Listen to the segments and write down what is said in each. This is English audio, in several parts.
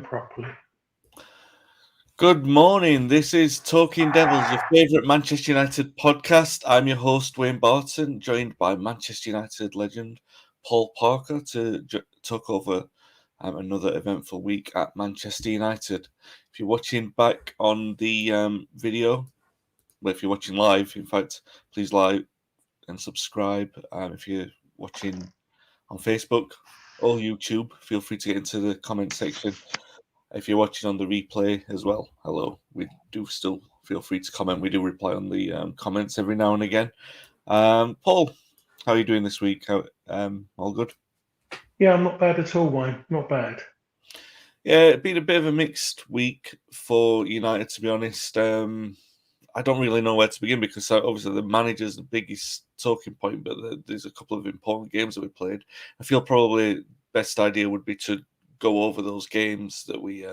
properly. Good morning. This is Talking Devils, your favourite Manchester United podcast. I'm your host, Wayne Barton, joined by Manchester United legend Paul Parker to talk over another eventful week at Manchester United. If you're watching back on the video, well, if you're watching live, in fact, please like and subscribe. If you're watching on Facebook or YouTube, feel free to get into the comment section. If you're watching on the replay as well, hello. We do still feel free to comment. We do reply on the comments every now and again. Paul, how are you doing this week? All good? Yeah, I'm not bad at all, Wayne. Not bad. Yeah, it's been a bit of a mixed week for United, to be honest. I don't really know where to begin because obviously the manager's the biggest talking point, but there's a couple of important games that we played. I feel probably best idea would be to go over those games that we've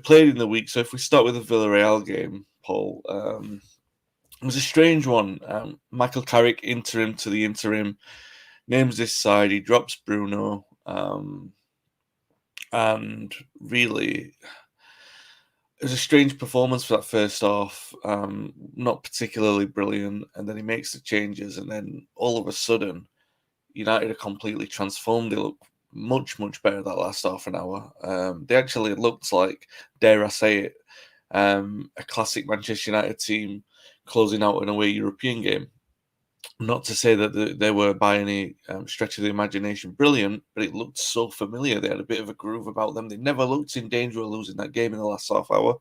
played in the week. So if we start with the Villarreal game, Paul, it was a strange one. Michael Carrick, interim to the interim, names this side. He drops Bruno, and really, it was a strange performance for that first half. Not particularly brilliant, and then he makes the changes, and then all of a sudden, United are completely transformed. They look much better that last half an hour. They actually looked like, dare I say it, a classic Manchester United team closing out an away European game. Not to say that they were by any stretch of the imagination brilliant, but it looked so familiar. They had a bit of a groove about them. They never looked in danger of losing that game in the last half hour.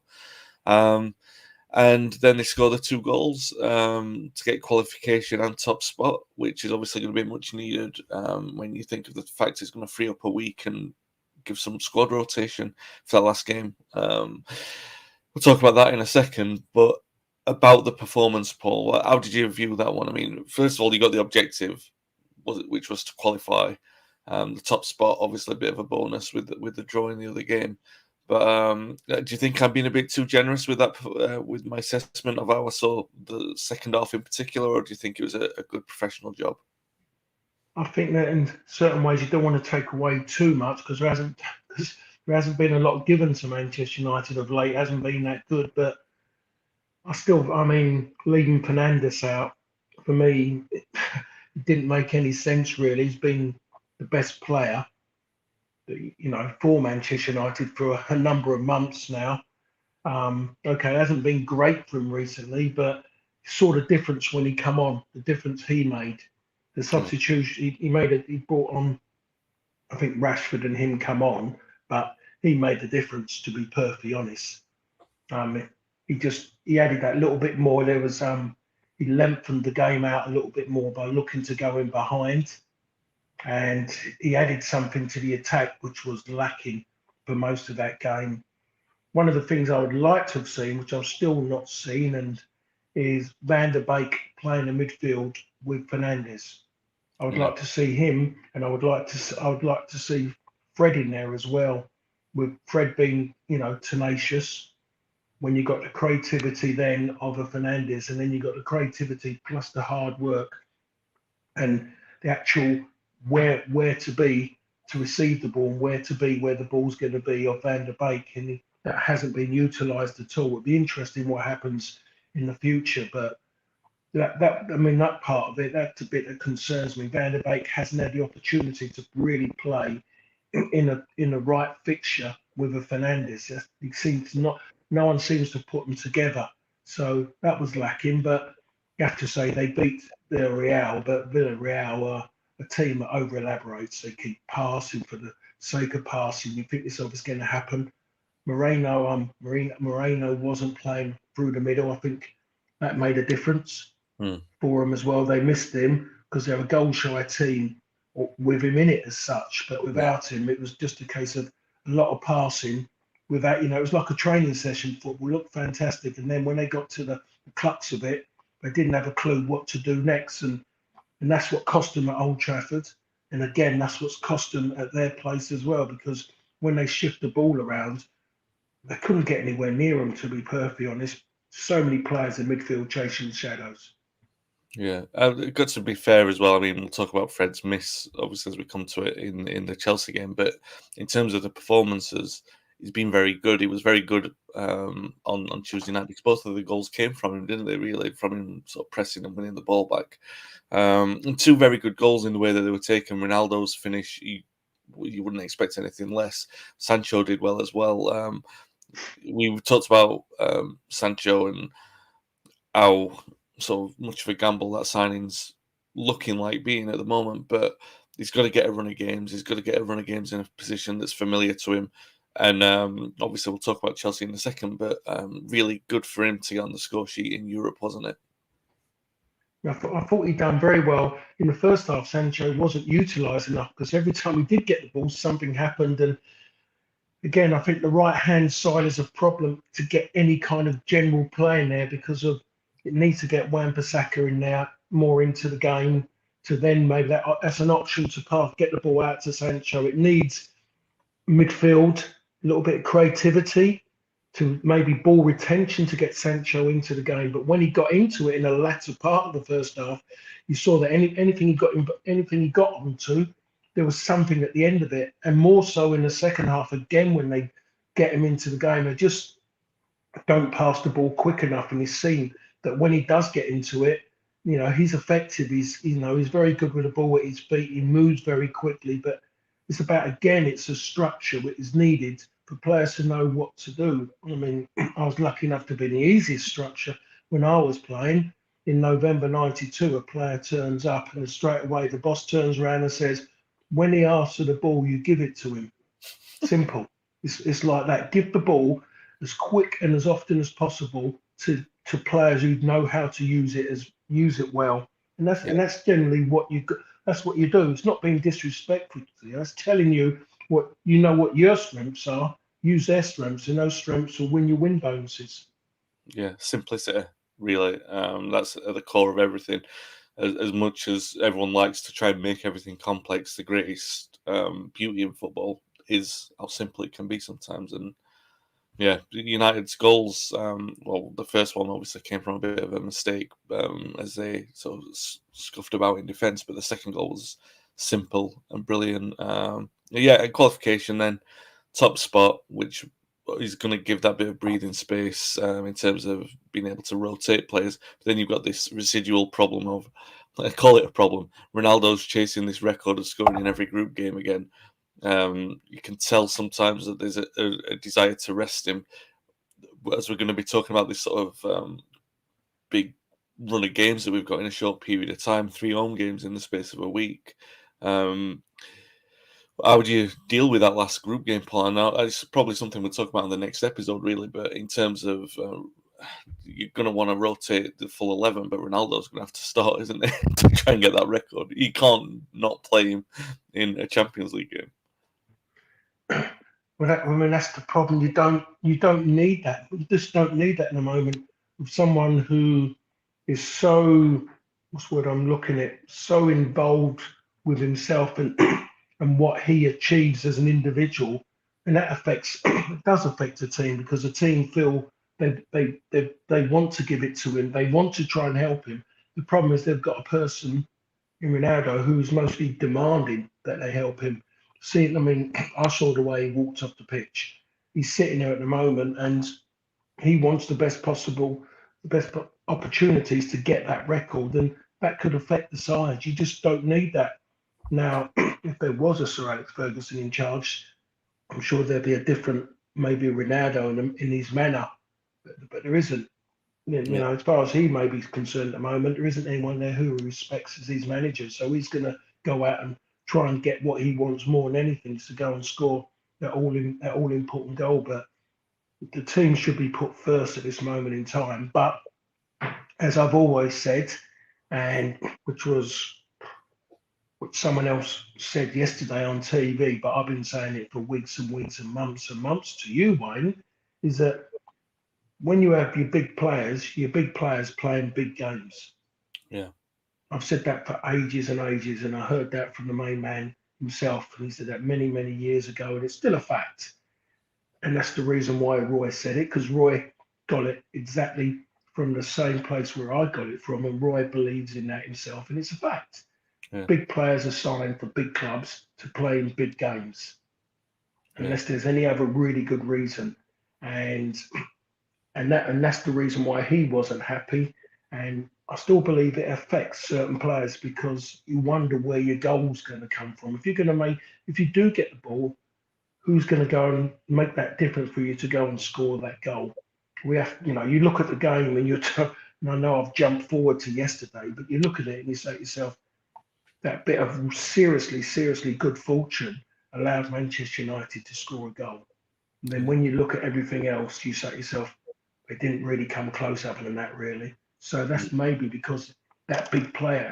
And then they score the two goals to get qualification and top spot, which is obviously going to be much needed when you think of the fact it's going to free up a week and give some squad rotation for that last game. We'll talk about that in a second, but about the performance, Paul, how did you view that one? I mean, first of all, you got the objective, which was to qualify. The top spot, obviously, a bit of a bonus with the draw in the other game. But do you think I'm being a bit too generous with that, with my assessment of how I saw the second half in particular, or do you think it was a good professional job? I think that in certain ways you don't want to take away too much because there hasn't been a lot given to Manchester United of late. It hasn't been that good, but I mean, leaving Fernandes out for me, it didn't make any sense really. He's been the best player, for Manchester United for a number of months now. Okay, it hasn't been great for him recently, but saw the difference when he come on, the difference he made. The Mm. substitution he made it. He brought on, I think Rashford and him come on, but he made the difference. To be perfectly honest, um, he added that little bit more. There was he lengthened the game out a little bit more by looking to go in behind, and he added something to the attack which was lacking for most of that game. One of the things I would like to have seen, which I've still not seen, and is Van der Beek playing the midfield with Fernandes. I would Yeah. like to see him, and I would like to see Fred in there as well, with Fred being tenacious. When you got the creativity then of a Fernandes, and then you got the creativity plus the hard work and the actual where to be to receive the ball and where to be where the ball's going to be of Van der Beek, and that hasn't been utilised at all. It'd be interesting what happens in the future, but that I mean that part of it, that's a bit that concerns me. Van der Beek hasn't had the opportunity to really play in a right fixture with a Fernandes. He seems not. No one seems to put them together, so that was lacking. But you have to say they beat Villarreal, but Villarreal are a team that over elaborates. They keep passing for the sake of passing. You think this is going to happen. Moreno wasn't playing through the middle. I think that made a difference Mm. for them as well. They missed him because they're a goal shy team with him in it as such, but Yeah. without him, it was just a case of a lot of passing. Without, it was like a training session. Football looked fantastic, and then when they got to the crux of it, they didn't have a clue what to do next, and that's what cost them at Old Trafford. And again, that's what's cost them at their place as well, because when they shift the ball around, they couldn't get anywhere near them. To be perfectly honest, so many players in midfield chasing shadows. Yeah, got to be fair as well. I mean, we'll talk about Fred's miss, obviously, as we come to it in the Chelsea game. But in terms of the performances, he's been very good. He was very good on Tuesday night because both of the goals came from him, didn't they? Really, from him sort of pressing and winning the ball back. And two very good goals in the way that they were taken. Ronaldo's finish, you wouldn't expect anything less. Sancho did well as well. We talked about Sancho and how sort of much of a gamble that signing's looking like being at the moment, but he's got to get a run of games. He's got to get a run of games in a position that's familiar to him. And obviously, we'll talk about Chelsea in a second, but really good for him to get on the score sheet in Europe, wasn't it? I thought he'd done very well in the first half. Sancho wasn't utilised enough because every time he did get the ball, something happened. And again, I think the right hand side is a problem to get any kind of general play in there because of it needs to get Wan-Bissaka in there more into the game to then maybe that's an option to get the ball out to Sancho. It needs midfield, a little bit of creativity to maybe ball retention to get Sancho into the game. But when he got into it in the latter part of the first half, you saw that anything he got onto, there was something at the end of it, and more so in the second half. Again, when they get him into the game, they just don't pass the ball quick enough. And he's seen that when he does get into it, he's effective. He's very good with the ball at his feet. He moves very quickly, but it's about, again, it's a structure that is needed for players to know what to do. I mean, I was lucky enough to be the easiest structure when I was playing. In November 92, a player turns up and straight away the boss turns around and says, when he asks for the ball, you give it to him. Simple. It's like that. Give the ball as quick and as often as possible to players who know how to use it well. And that's generally that's what you do. It's not being disrespectful to you. That's telling you what your strengths are. Use their strengths, and those strengths will win you win bonuses. Yeah, simplicity, really. That's at the core of everything. As much as everyone likes to try and make everything complex, the greatest beauty in football is how simple it can be sometimes. And yeah, United's goals, well, the first one obviously came from a bit of a mistake as they sort of scuffed about in defence, but the second goal was simple and brilliant. Yeah, and qualification then, top spot, which is going to give that bit of breathing space in terms of being able to rotate players. But then you've got this residual problem of, I call it a problem, Ronaldo's chasing this record of scoring in every group game again. You can tell sometimes that there's a desire to rest him, as we're going to be talking about this sort of big run of games that we've got in a short period of time, 3 home games in the space of a week. How would you deal with that last group game, Paul? Now, it's probably something we'll talk about in the next episode, really. But in terms of you're going to want to rotate the full 11, but Ronaldo's going to have to start, isn't he, to try and get that record? You can't not play him in a Champions League game. Well, that's the problem. You don't need that. You just don't need that in a moment with someone who is so, what's what I'm looking at, so involved with himself and and what he achieves as an individual, and that it does affect the team because the team feel they want to give it to him. They want to try and help him. The problem is they've got a person in Ronaldo who's mostly demanding that they help him. See, I mean, I saw the way he walked off the pitch. He's sitting there at the moment, and he wants the best opportunities to get that record, and that could affect the side. You just don't need that. Now, if there was a Sir Alex Ferguson in charge, I'm sure there'd be a different, maybe Ronaldo in his manner, but there isn't. Yeah. As far as he may be concerned at the moment, there isn't anyone there who he respects as his manager. So he's going to go out and try and get what he wants more than anything is to go and score that all important goal. But the team should be put first at this moment in time. But as I've always said, and which was what someone else said yesterday on TV, but I've been saying it for weeks and weeks and months to you, Wayne, is that when you have your big players playing big games. Yeah. I've said that for ages and ages, and I heard that from the main man himself, and he said that many, many years ago, and it's still a fact. And that's the reason why Roy said it, because Roy got it exactly from the same place where I got it from, and Roy believes in that himself, and it's a fact. Yeah. Big players are signed for big clubs to play in big games, unless there's any other really good reason. And that's the reason why he wasn't happy. And I still believe it affects certain players because you wonder where your goal's going to come from. If you do get the ball, who's going to go and make that difference for you to go and score that goal? We have, you look at the game and and I know I've jumped forward to yesterday, but you look at it and you say to yourself, that bit of seriously, seriously good fortune allowed Manchester United to score a goal. And then when you look at everything else, you say to yourself, they didn't really come close other than that, really. So that's maybe because that big player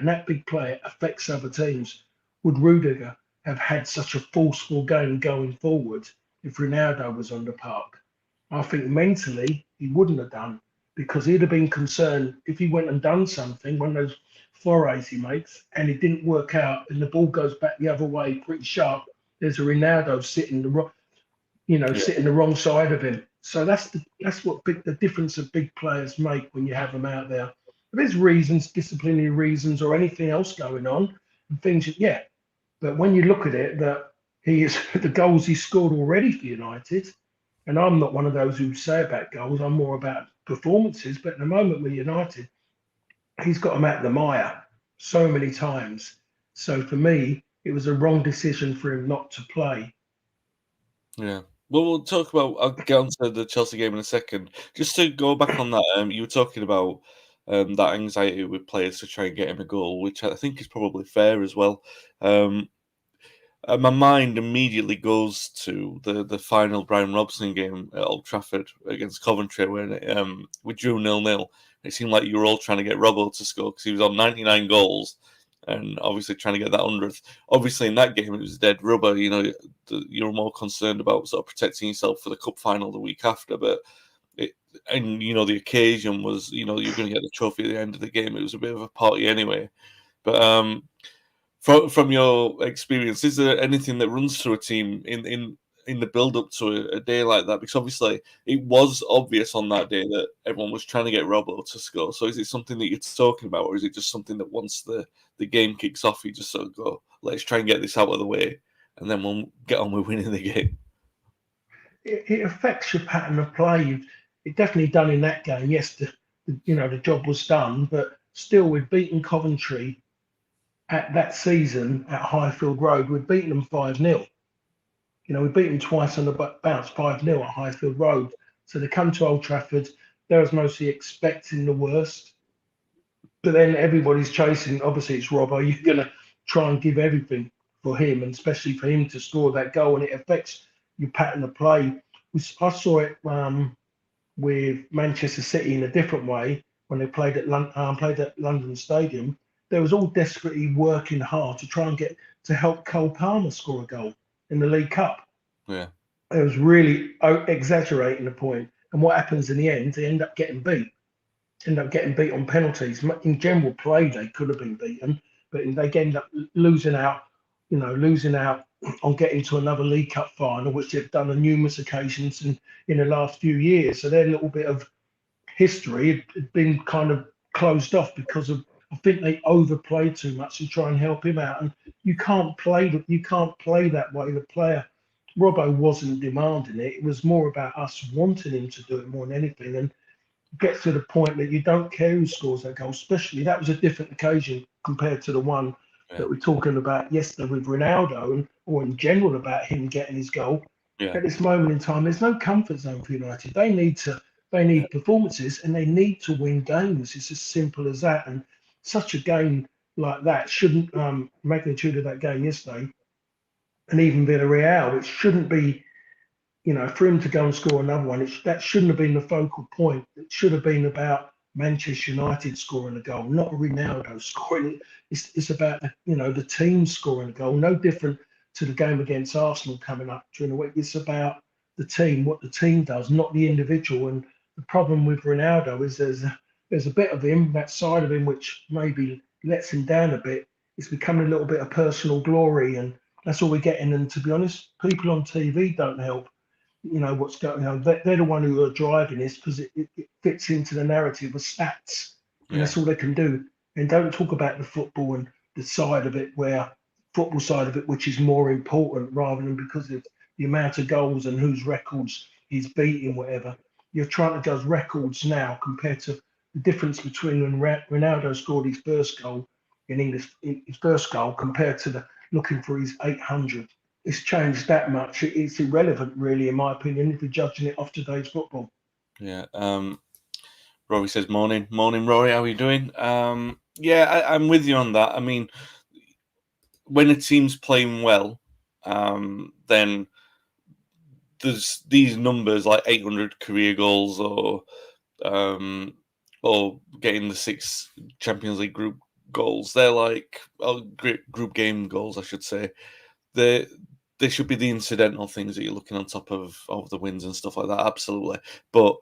affects other teams. Would Rudiger have had such a forceful game going forward if Ronaldo was on the park? I think mentally he wouldn't have done because he'd have been concerned if he went and done something, one of those forays he makes, and it didn't work out and the ball goes back the other way pretty sharp. There's a Ronaldo sitting sitting the wrong side of him. So that's what the difference of big players make when you have them out there. There's reasons, disciplinary reasons, or anything else going on, and things. Yeah, but when you look at it, that he is the goals he scored already for United, and I'm not one of those who say about goals. I'm more about performances. But at the moment with United, he's got them out the mire so many times. So for me, it was a wrong decision for him not to play. Yeah. Well, we'll talk about. I'll get on to the Chelsea game in a second. Just to go back on that, you were talking about that anxiety with players to try and get him a goal, which I think is probably fair as well. My mind immediately goes to the final Brian Robson game at Old Trafford against Coventry when we drew 0-0. It seemed like you were all trying to get Robbo to score because he was on 99 goals and obviously trying to get that 100th. Obviously, in that game, it was dead rubber. You're more concerned about sort of protecting yourself for the cup final the week after. But the occasion was, you're going to get the trophy at the end of the game. It was a bit of a party anyway. But from your experience, is there anything that runs through a team in the build up to a day like that? Because obviously it was obvious on that day that everyone was trying to get Robbo to score. So is it something that you're talking about, or is it just something that once the game kicks off, you just sort of go, let's try and get this out of the way, and then we'll get on with winning the game? It affects your pattern of play. It definitely done in that game. Yes, the job was done, but still, we'd beaten Coventry at that season at Highfield Road. We'd beaten them 5-0. We beat them twice on the bounce, 5-0 at Highfield Road. So they come to Old Trafford. There was mostly expecting the worst, but then everybody's chasing. Obviously, it's Robbo. You're going to try and give everything for him, and especially for him to score that goal, and it affects your pattern of play. I saw it with Manchester City in a different way when they played at London Stadium. They was all desperately working hard to try and get to help Cole Palmer score a goal in the League Cup. Yeah, it was really exaggerating the point. And what happens in the end? They end up getting beat. End up getting beat on penalties. In general play, they could have been beaten, but they end up losing out on getting to another League Cup final, which they've done on numerous occasions in the last few years. So their little bit of history had been kind of closed off because of, I think they overplayed too much to try and help him out. And you can't play that way. The player, Robbo, wasn't demanding it. It was more about us wanting him to do it more than anything. And get to the point that you don't care who scores that goal, especially that was a different occasion compared to the one that we're talking about yesterday with Ronaldo, or in general about him getting his goal. Yeah. At this moment in time, there's no comfort zone for United. They need performances and they need to win games. It's as simple as that. And such a game like that shouldn't, magnitude of that game yesterday, and even Villarreal, it shouldn't be, for him to go and score another one, that shouldn't have been the focal point. It should have been about Manchester United scoring a goal, not Ronaldo scoring. It's about the team scoring a goal. No different to the game against Arsenal coming up during the week. It's about the team, what the team does, not the individual. And the problem with Ronaldo is there's a bit of him, that side of him, which maybe lets him down a bit. It's becoming a little bit of personal glory, and that's all we're getting. And to be honest, people on TV don't help. you know, what's going on. They're the one who are driving this because it fits into the narrative of stats, and Yeah, that's all they can do. And don't talk about the football and the side of it, where football side of it, which is more important, rather than because of the amount of goals and whose records he's beating, whatever. You're trying to judge records now compared to the difference between when Ronaldo scored his first goal in English, his first goal, compared to the looking for his 800. It's changed that much. It's irrelevant, really, in my opinion, if you're judging it off today's football. yeah. Rory says, "Morning, morning, Rory. How are you doing?" Yeah, I'm with you on that. I mean, when a team's playing well, then there's these numbers like 800 career goals or getting the 6 Champions League group goals. They're like group game goals, I should say. They should be the incidental things that you're looking on top of the wins and stuff like that. Absolutely, but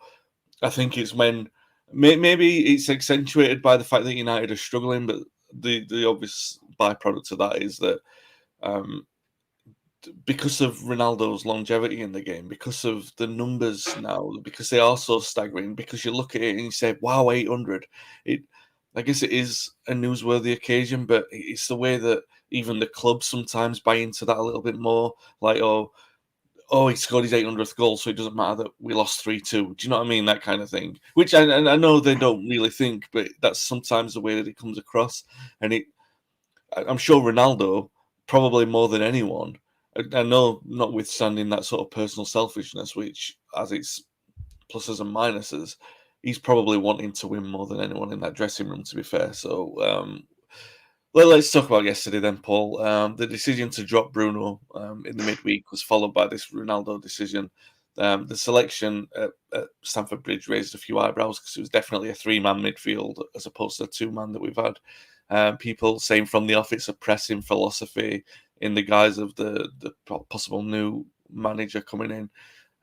I think it's when maybe it's accentuated by the fact that United are struggling, but the obvious byproduct of that is that um, because of Ronaldo's longevity in the game, because of the numbers now, because they are so staggering, because you look at it and you say, "Wow, 800." It, I guess it is a newsworthy occasion, but it's the way that even the clubs sometimes buy into that a little bit more. Like, oh, he scored his 800th goal, so it doesn't matter that we lost 3-2. Do you know what I mean? That kind of thing. Which I know they don't really think, but that's sometimes the way that it comes across. And I'm sure Ronaldo, probably more than anyone, I know, notwithstanding that sort of personal selfishness, which has its pluses and minuses, he's probably wanting to win more than anyone in that dressing room, to be fair. So, let's talk about yesterday then, Paul. The decision to drop Bruno in the midweek was followed by this Ronaldo decision. The selection at Stamford Bridge raised a few eyebrows because it was definitely a 3-man midfield as opposed to a 2-man that we've had. People saying from the office a pressing philosophy in the guise of the possible new manager coming in.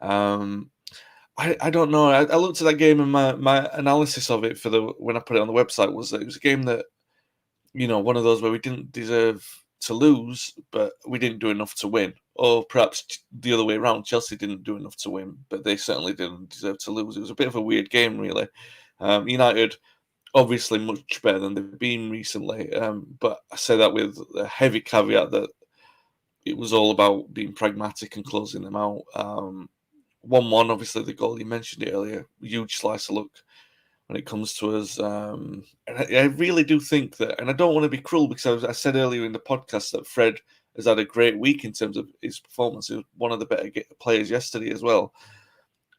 I don't know. I looked at that game and my analysis of it when I put it on the website was that it was a game that, one of those where we didn't deserve to lose, but we didn't do enough to win. Or perhaps the other way around, Chelsea didn't do enough to win, but they certainly didn't deserve to lose. It was a bit of a weird game, really. United, obviously much better than they've been recently, but I say that with a heavy caveat that it was all about being pragmatic and closing them out. 1-1, obviously, the goal, you mentioned it earlier, huge slice of luck when it comes to us. And I really do think that, and I don't want to be cruel because I said earlier in the podcast that Fred has had a great week in terms of his performance. He was one of the better players yesterday as well.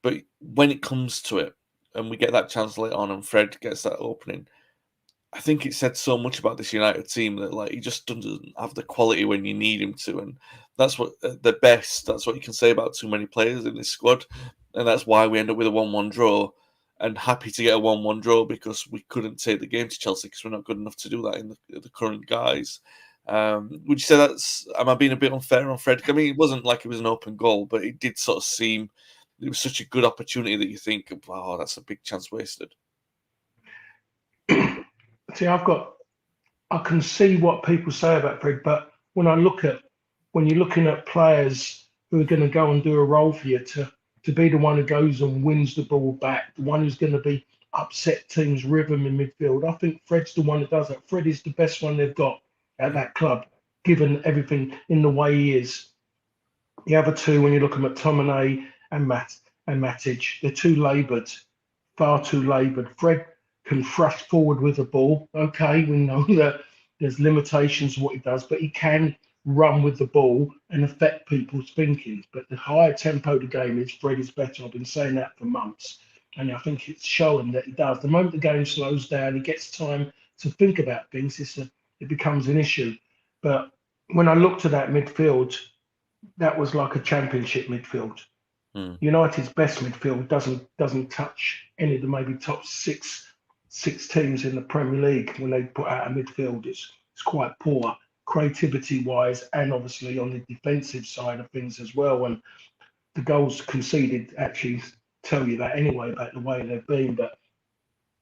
But when it comes to it, and we get that chance later on, and Fred gets that opening, I think it said so much about this United team that like he just doesn't have the quality when you need him to, and that's what the best. That's what you can say about too many players in this squad, and that's why we end up with a 1-1 draw. And happy to get a 1-1 draw because we couldn't take the game to Chelsea because we're not good enough to do that in the current guise. Would you say am I being a bit unfair on Fred? I mean, it wasn't like it was an open goal, but it did sort of seem it was such a good opportunity that you think, wow, that's a big chance wasted. See, I can see what people say about Fred, but when you're looking at players who are going to go and do a role for you to be the one who goes and wins the ball back, the one who's going to be upset teams' rhythm in midfield, I think Fred's the one that does that. Fred is the best one they've got at that club, given everything in the way he is. The other two, when you look at McTominay and Matic, they're too laboured, far too laboured. Fred can thrust forward with the ball. Okay, we know that there's limitations to what he does, but he can run with the ball and affect people's thinking. But the higher tempo the game is, Fred is better. I've been saying that for months. And I think it's showing that he does. The moment the game slows down, he gets time to think about things, it becomes an issue. But when I looked at that midfield, that was like a championship midfield. United's best midfield doesn't touch any of the maybe top six teams in the Premier League when they put out a midfield. It's quite poor creativity wise and obviously on the defensive side of things as well. And the goals conceded actually tell you that anyway about the way they've been. But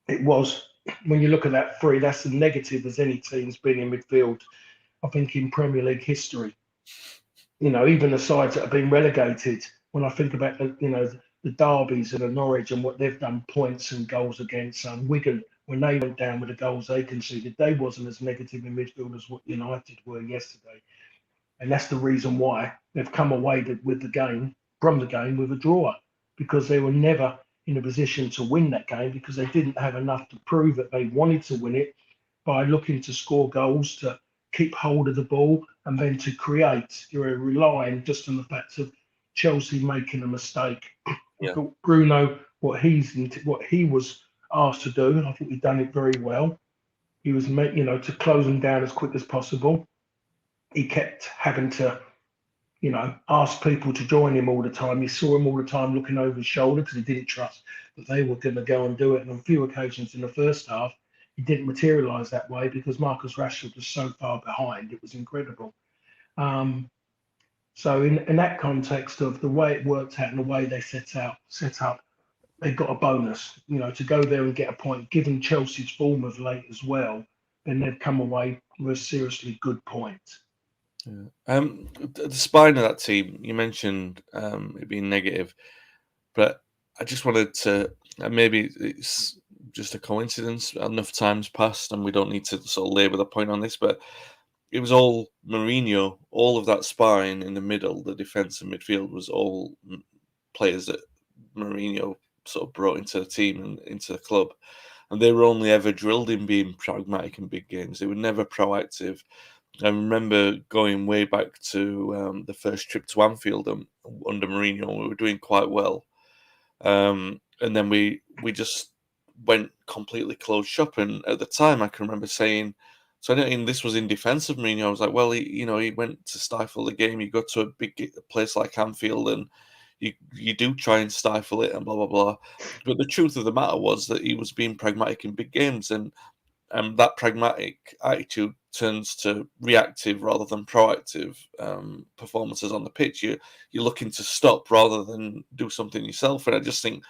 it was when you look at that three, that's as negative as any team's been in midfield, I think, in Premier League history. Even the sides that have been relegated when I think about the derbies and the Norwich and what they've done points and goals against Wigan when they went down with the goals they conceded, they wasn't as negative in midfield as what United were yesterday, and that's the reason why they've come away with the game from the game with a draw, because they were never in a position to win that game because they didn't have enough to prove that they wanted to win it by looking to score goals, to keep hold of the ball, and then to create. You're relying just on the fact of Chelsea making a mistake. I Yeah. thought Bruno, what he was asked to do, I thought he'd done it very well. He was to close them down as quick as possible. He kept having to ask people to join him all the time. You saw him all the time looking over his shoulder because he didn't trust that they were going to go and do it. And on a few occasions in the first half, it didn't materialise that way because Marcus Rashford was so far behind. It was incredible. So in that context of the way it worked out and the way they set up, they got a bonus. To go there and get a point, given Chelsea's form of late as well, then they've come away with a seriously good point. Yeah. The spine of that team, you mentioned it being negative, but I just wanted to, maybe it's just a coincidence, enough times passed and we don't need to sort of labour the point on this, but it was all Mourinho, all of that spine in the middle, the defence and midfield was all players that Mourinho sort of brought into the team and into the club. And they were only ever drilled in being pragmatic in big games. They were never proactive. I remember going way back to the first trip to Anfield under Mourinho. We were doing quite well, and then we just went completely closed shop. And at the time, I can remember saying, so I think this was in defence of Mourinho. I was like, well, he went to stifle the game. You go to a big place like Anfield, and you do try and stifle it, and blah blah blah. But the truth of the matter was that he was being pragmatic in big games, and that pragmatic attitude turns to reactive rather than proactive performances on the pitch. You're looking to stop rather than do something yourself. And I just think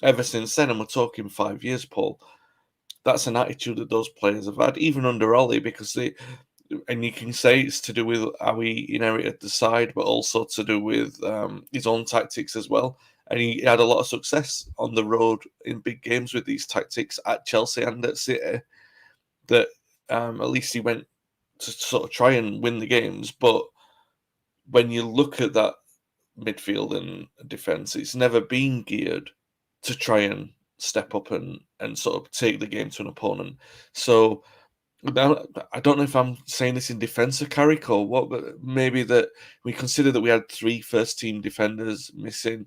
ever since then, and we're talking 5 years, Paul, that's an attitude that those players have had, even under Ollie, because and you can say it's to do with how he inherited the side, but also to do with his own tactics as well. And he had a lot of success on the road in big games with these tactics at Chelsea and at City, that at least he went to sort of try and win the games. But when you look at that midfield and defence, it's never been geared to try and step up and sort of take the game to an opponent. So I don't know if I'm saying this in defence of Carrick or what, but maybe that we consider that we had 3 first-team defenders missing,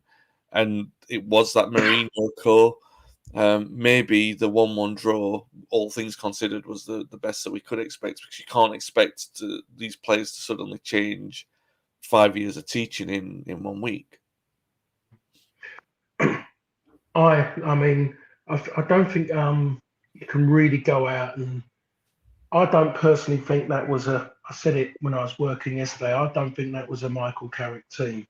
and it was that Mourinho core. Maybe the 1-1 draw, all things considered, was the best that we could expect, because you can't expect these players to suddenly change 5 years of teaching in 1 week. I mean, I don't think you can really go out and. I don't personally think that was I said it when I was working yesterday. I don't think that was a Michael Carrick team,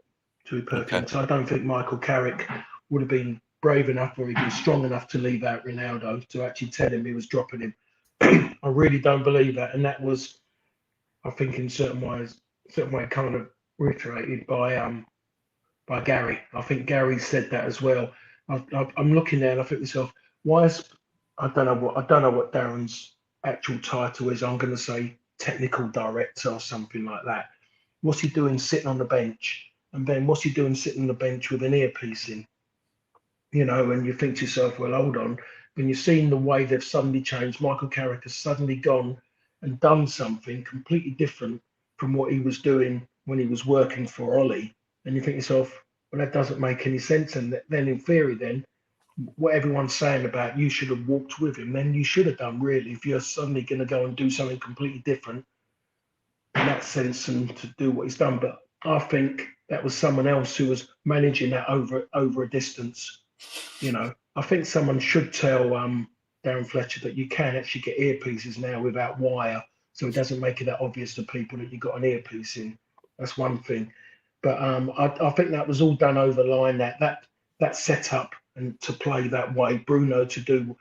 to be perfectly honest. I don't think Michael Carrick would have been brave enough or even strong enough to leave out Ronaldo to actually tell him he was dropping him. I really don't believe that, and that was, I think, in certain way, kind of reiterated by Gary. I think Gary said that as well. I'm looking there and I think to myself, why is I don't know what Darren's actual title is. I'm going to say technical director or something like that. What's he doing sitting on the bench? And then what's he doing sitting on the bench with an earpiece in? And you think to yourself, well, hold on. When you've seen the way they've suddenly changed, Michael Carrick has suddenly gone and done something completely different from what he was doing when he was working for Ollie. And you think to yourself, well, that doesn't make any sense. And then in theory, then what everyone's saying about you should have walked with him, then you should have done, really, if you're suddenly going to go and do something completely different in that sense and to do what he's done. But I think that was someone else who was managing that over a distance. I think someone should tell Darren Fletcher that you can actually get earpieces now without wire, so it doesn't make it that obvious to people that you've got an earpiece in. That's one thing. But I think that was all done over the line. That setup and to play that way, Bruno to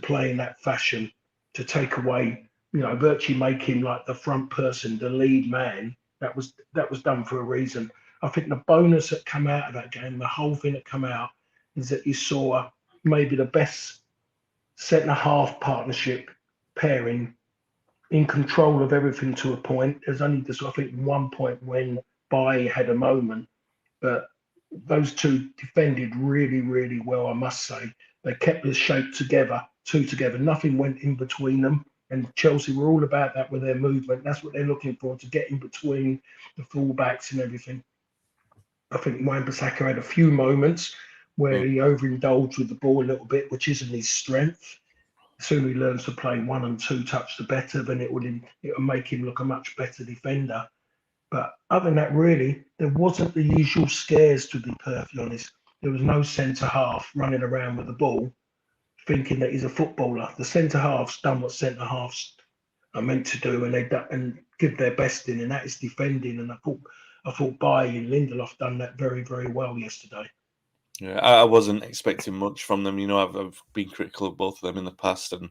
play in that fashion, to take away, virtually make him like the front person, the lead man. That was done for a reason. I think the bonus that come out of that game, the whole thing that come out, is that you saw maybe the best centre half partnership pairing in control of everything to a point. There's only just, I think, one point when Bailly had a moment, but those two defended really, really well, I must say. They kept the shape together, two together. Nothing went in between them. And Chelsea were all about that with their movement. That's what they're looking for, to get in between the fullbacks and everything. I think Wan-Bissaka had a few moments where he overindulged with the ball a little bit, which isn't his strength. As soon as he learns to play 1 and 2 touch the better, then it will make him look a much better defender. But other than that, really, there wasn't the usual scares, to be perfectly honest. There was no centre half running around with the ball thinking that he's a footballer. The centre half's done what centre halves are meant to do, and give their best in, and that is defending. And I thought Bailly and Lindelof done that very, very well yesterday. Yeah, I wasn't expecting much from them. I've been critical of both of them in the past and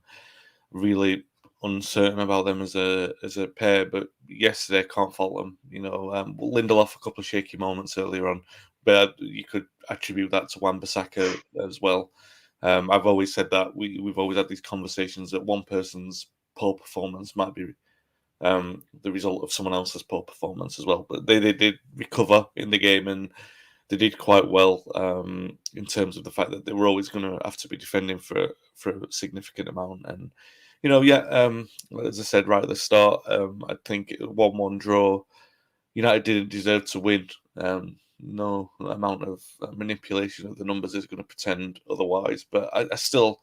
really uncertain about them as a pair. But yesterday, I can't fault them. Lindelof, a couple of shaky moments earlier on, but you could attribute that to Wan-Bissaka as well. I've always said that we've always had these conversations that one person's poor performance might be the result of someone else's poor performance as well. But they did recover in the game, and they did quite well in terms of the fact that they were always going to have to be defending for a significant amount. And as I said right at the start, I think 1-1 draw. United didn't deserve to win. No amount of manipulation of the numbers is going to pretend otherwise. But I still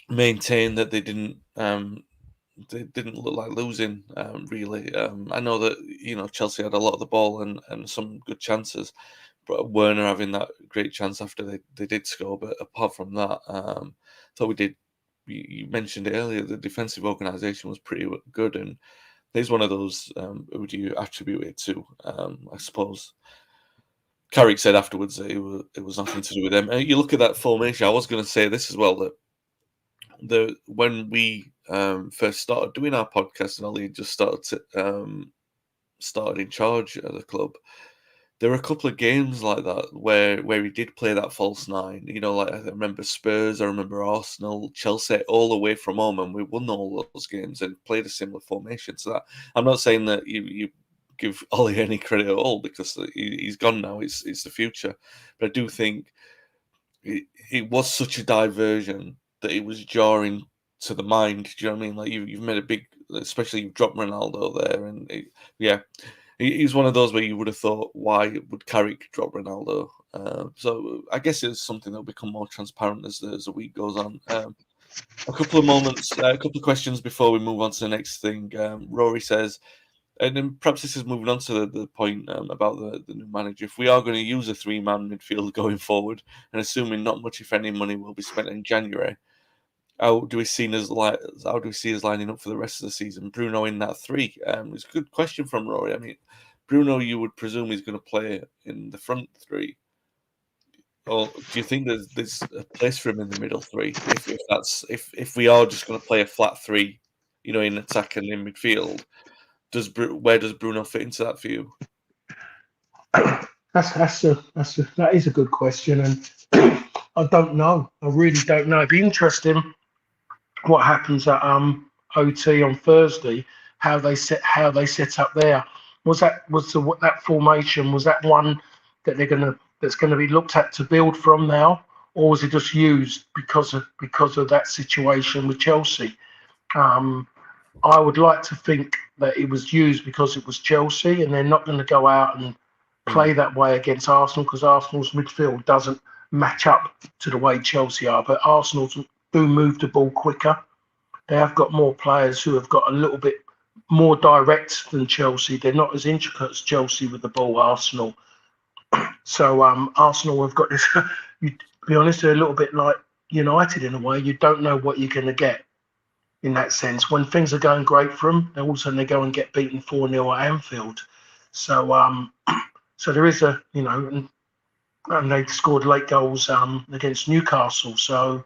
maintain that they didn't look like losing, really. I know that Chelsea had a lot of the ball and some good chances, but Werner having that great chance after they did score. But apart from that, thought we did. You mentioned it earlier. The defensive organisation was pretty good, and there's one of those. Who do you attribute it to? I suppose Carrick said afterwards that it was nothing to do with them. You look at that formation. I was going to say this as well, that when we first started doing our podcast and Ollie just started in charge of the club, there were a couple of games like that where he did play that false nine. Like I remember Spurs, I remember Arsenal, Chelsea, all away from home, and we won all those games and played a similar formation. So that I'm not saying that you give Ollie any credit at all, because he's gone now. It's the future, but I do think it was such a diversion that it was jarring to the mind. Do you know what I mean? Like you've made a big, especially you've dropped Ronaldo there, and he's one of those where you would have thought, why would Carrick drop Ronaldo? So I guess it's something that will become more transparent as the week goes on. A couple of questions before we move on to the next thing. Rory says, and then perhaps this is moving on to the point about the new manager. If we are going to use a 3-man midfield going forward, and assuming not much, if any, money will be spent in January, how do we see us lining up for the rest of the season? Bruno in that 3. It's a good question from Rory. I mean, Bruno, you would presume he's going to play in the front 3, or do you think there's a place for him in the middle 3? If we are just going to play a flat 3, in attack and in midfield, where does Bruno fit into that for you? That is a good question, and I don't know. I really don't know. It'd be interesting what happens at OT on Thursday. How they set up there. That formation? Was that one that that's gonna be looked at to build from now, or was it just used because of that situation with Chelsea? I would like to think that it was used because it was Chelsea, and they're not going to go out and play that way against Arsenal, because Arsenal's midfield doesn't match up to the way Chelsea are. But Arsenal do move the ball quicker. They have got more players who have got a little bit more direct than Chelsea. They're not as intricate as Chelsea with the ball, Arsenal. So Arsenal have got this, to be honest, they're a little bit like United in a way. You don't know what you're going to get in that sense. When things are going great for them, they all of a sudden they go and get beaten 4-0 at Anfield. So so there is and they scored late goals against Newcastle. So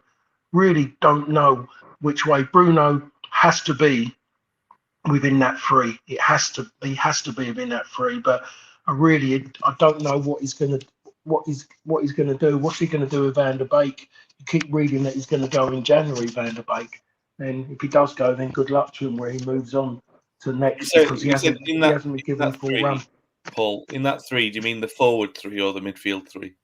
really don't know which way. Bruno has to be within that three. He has to be within that three. But I don't know what he's going to do. What's he going to do with Van der Beek? You keep reading that he's going to go in January, Van der Beek. And if he does go, then good luck to him where he moves on to next, because he hasn't been given full run. Paul, in that three, do you mean the forward three or the midfield three?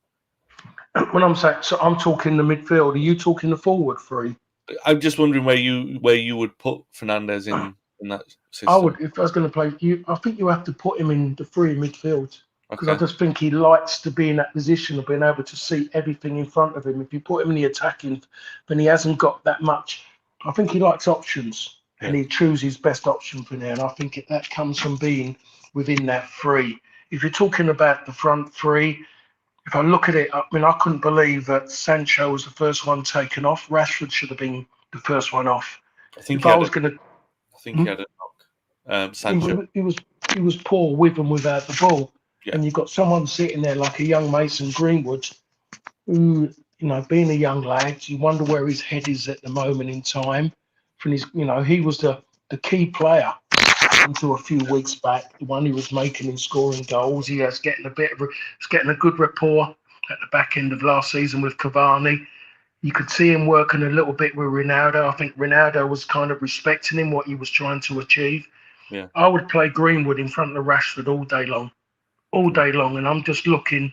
When I'm saying, so I'm talking the midfield. Are you talking the forward three? I'm just wondering where you would put Fernandes in that system. I would, if I was going to play you. I think you have to put him in the three midfield, because I just think he likes to be in that position of being able to see everything in front of him. If you put him in the attacking, then he hasn't got that much. I think he likes options, and he chooses best option for now. And I think that comes from being within that three. If you're talking about the front three, if I look at it, I mean, I couldn't believe that Sancho was the first one taken off. Rashford should have been the first one off. I think he had a knock. Sancho. He was poor with and without the ball. Yeah. And you've got someone sitting there like a young Mason Greenwood, who, being a young lad, you wonder where his head is at the moment in time. From his, he was the key player until a few weeks back, the one who was making and scoring goals. He was getting a good rapport at the back end of last season with Cavani. You could see him working a little bit with Ronaldo. I think Ronaldo was kind of respecting him, what he was trying to achieve. Yeah. I would play Greenwood in front of Rashford all day long. And I'm just looking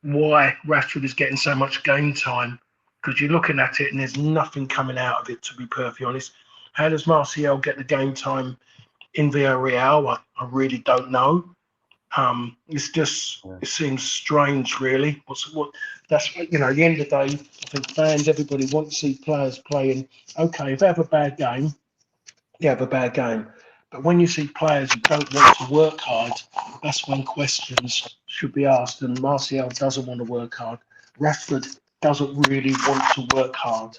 why Rashford is getting so much game time, because you're looking at it and there's nothing coming out of it, to be perfectly honest. How does Martial get the game time in Villarreal? I really don't know. It seems strange, really. At the end of the day, I think fans, everybody wants to see players playing. Okay, if they have a bad game, they have a bad game. But when you see players who don't want to work hard, that's when questions should be asked. And Martial doesn't want to work hard. Rashford doesn't really want to work hard.